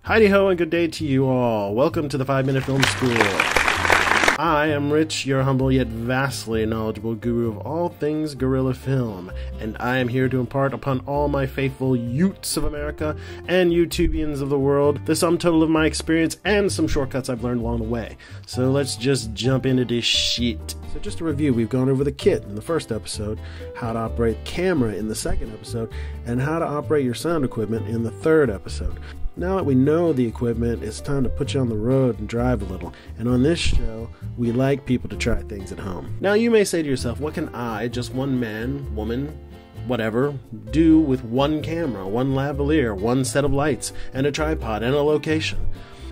Heidi ho and good day to you all. Welcome to the 5-Minute Film School. I am Rich, your humble yet vastly knowledgeable guru of all things guerrilla film, and I am here to impart upon all my faithful Utes of America and YouTubians of the world the sum total of my experience and some shortcuts I've learned along the way. So let's just jump into this shit. So just a review, we've gone over the kit in the first episode, how to operate camera in the second episode, and how to operate your sound equipment in the third episode. Now that we know the equipment, it's time to put you on the road and drive a little. And on this show, we like people to try things at home. Now you may say to yourself, what can I, just one man, woman, whatever, do with one camera, one lavalier, one set of lights, and a tripod, and a location?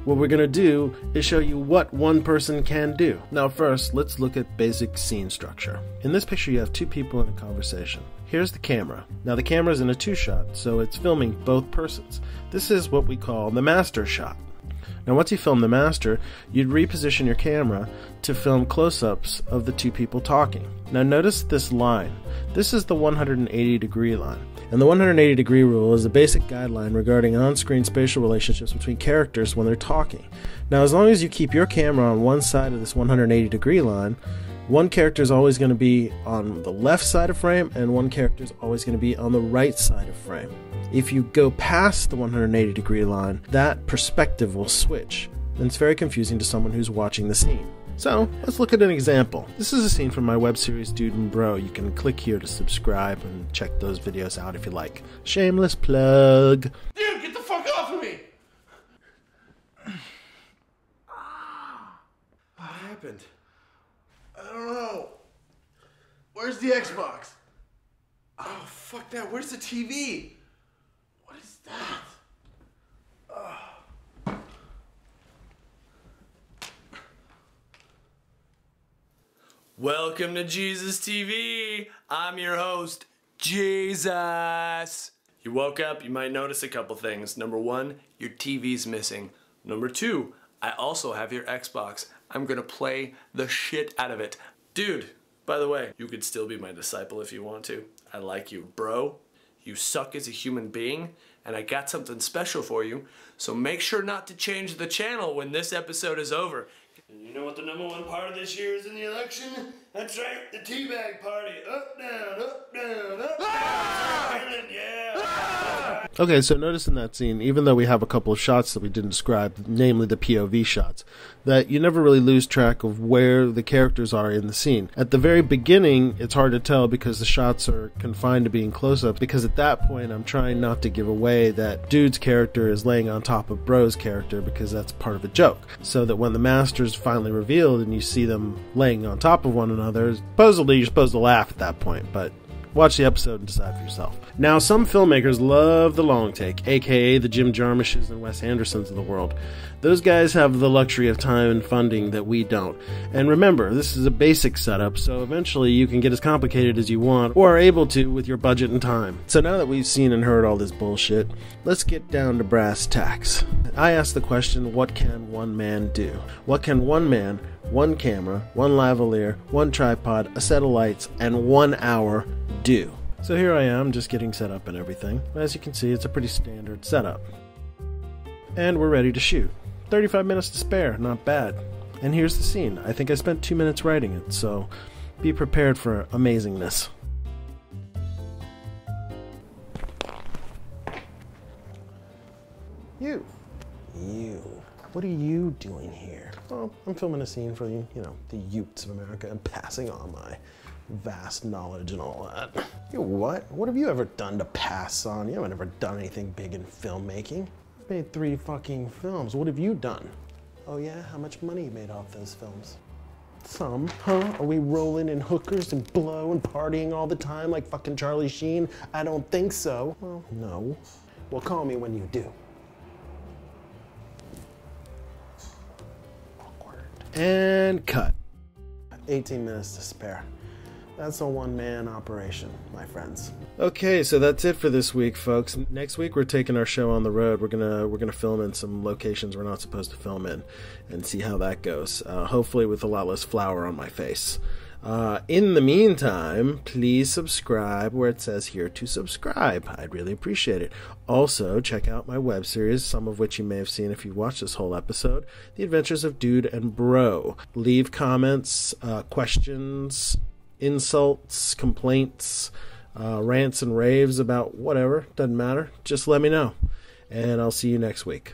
What we're going to do is show you what one person can do. Now first, let's look at basic scene structure. In this picture you have two people in a conversation. Here's the camera. Now the camera's in a two-shot, so it's filming both persons. This is what we call the master shot. Now once you film the master, you'd reposition your camera to film close-ups of the two people talking. Now notice this line. This is the 180 degree line. And the 180 degree rule is a basic guideline regarding on-screen spatial relationships between characters when they're talking. Now as long as you keep your camera on one side of this 180 degree line, one character is always going to be on the left side of frame and one character is always going to be on the right side of frame. If you go past the 180 degree line, that perspective will switch, and it's very confusing to someone who's watching the scene. So, let's look at an example. This is a scene from my web series Dude and Bro. You can click here to subscribe and check those videos out if you like. Shameless plug. Dude, get the fuck off of me! What happened? I don't know. Where's the Xbox? Oh, fuck that. Where's the TV? What is that? Welcome to Jesus TV. I'm your host, Jesus. You woke up, you might notice a couple things. Number one, your TV's missing. Number two, I also have your Xbox. I'm gonna play the shit out of it. Dude, by the way, you could still be my disciple if you want to. I like you, bro. You suck as a human being, and I got something special for you, so make sure not to change the channel when this episode is over. And you know what the #1 part of this year is in the election? That's right, the teabag party. Up, down, up, down, up, down. Yeah. Okay, so notice in that scene, even though we have a couple of shots that we didn't describe, namely the POV shots, that you never really lose track of where the characters are in the scene. At the very beginning, it's hard to tell because the shots are confined to being close-ups, because at that point I'm trying not to give away that Dude's character is laying on top of Bro's character, because that's part of a joke. So that when the master's finally revealed and you see them laying on top of one another, supposedly you're supposed to laugh at that point, but watch the episode and decide for yourself. Now, some filmmakers love the long take, aka the Jim Jarmushes and Wes Andersons of the world. Those guys have the luxury of time and funding that we don't. And remember, this is a basic setup, so eventually you can get as complicated as you want, or are able to with your budget and time. So now that we've seen and heard all this bullshit, let's get down to brass tacks. I asked the question, what can one man do? What can one man, one camera, one lavalier, one tripod, a set of lights, and 1 hour do? So here I am, just getting set up and everything. As you can see, it's a pretty standard setup. And we're ready to shoot. 35 minutes to spare, not bad. And here's the scene. I think I spent 2 minutes writing it, so be prepared for amazingness. You. What are you doing here? Well, I'm filming a scene for the Utes of America and passing on my vast knowledge and all that. You what? What have you ever done to pass on? You haven't ever done anything big in filmmaking. You've made 3 fucking films. What have you done? Oh yeah? How much money you made off those films? Some, huh? Are we rolling in hookers and blow and partying all the time like fucking Charlie Sheen? I don't think so. Well, no. Well, call me when you do. And cut. 18 minutes to spare. That's a one-man operation, my friends. Okay, so that's it for this week, folks. Next week we're taking our show on the road. We're gonna film in some locations we're not supposed to film in, and see how that goes. Hopefully with a lot less flour on my face. In the meantime, please subscribe where it says here to subscribe. I'd really appreciate it. Also, check out my web series, some of which you may have seen if you watched this whole episode, The Adventures of Dude and Bro. Leave comments, questions, insults, complaints, rants and raves about whatever. Doesn't matter. Just let me know. And I'll see you next week.